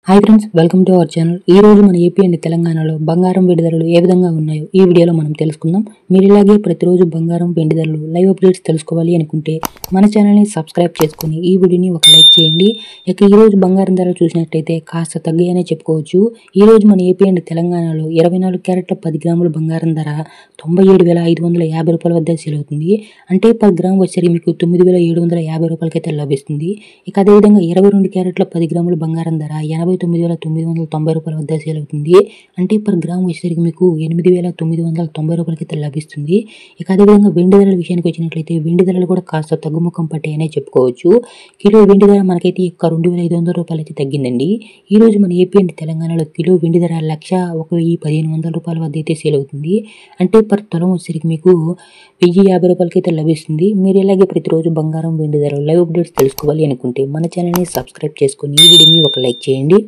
Hi friends, welcome to our channel. ఈ రోజు మన ఏపీ అండ్ తెలంగాణలో బంగారం వెండి ధరలు ఏ విధంగా ఉన్నాయో ఈ వీడియోలో మనం తెలుసుకుందాం. మీరు ఇలాగే ప్రతిరోజు బంగారం వెండి ధరలు లైవ్ అప్డేట్స్ తెలుసుకోవాలి అనుకుంటే మన ఛానల్ని సబ్స్క్రైబ్ చేసుకుని ఈ వీడియోని ఒక లైక్ చేయండి. ఇక ఈ రోజు బంగారం ధరలు చూసినట్లయితే కాస్త తగ్గాయనే చెప్పుకోవచ్చు. ఈ రోజు మన ఏపీ అండ్ తెలంగాణలో 24 క్యారెట్ల 10 గ్రాముల బంగారం ధర 97,550 రూపాయల వద్ద సేల్ అవుతుంది. అంటే పర్ గ్రామ్ వచ్చేసరికి మీకు 9,750 రూపాయలకైతే లభిస్తుంది. ఇక అదేవిధంగా 22 క్యారెట్ల 10 గ్రాముల బంగారం ధర 89,990 రూపాయల వద్ద సేల్ అవుతుంది. అంటే పర్ గ్రామ్ వచ్చేసరికి మీకు 8,990 రూపాయలకైతే లభిస్తుంది. ఇక అదేవిధంగా వెండి ధరల విషయానికి వచ్చినట్లయితే వెండి ధరలు కూడా కాస్త తగ్గుముఖం పట్టాయనే చెప్పుకోవచ్చు. కిలో వెండి ధర మనకైతే 2,500 రూపాయలు అయితే తగ్గిందండి. ఈ రోజు మన ఏపీ అండ్ తెలంగాణలో కిలో వెండి ధర 1,01,1500 రూపాయల వద్ద అయితే సేల్ అవుతుంది. అంటే పర్ తులం వచ్చేసరికి మీకు 1,050 రూపాయలకైతే లభిస్తుంది. మీరు ఇలాగే ప్రతిరోజు బంగారం వెండి ధరలు లైవ్ అప్డేట్స్ తెలుసుకోవాలి అనుకుంటే మన ఛానల్ని సబ్స్క్రైబ్ చేసుకుని ఈ వీడియోని ఒక లైక్ చేయండి.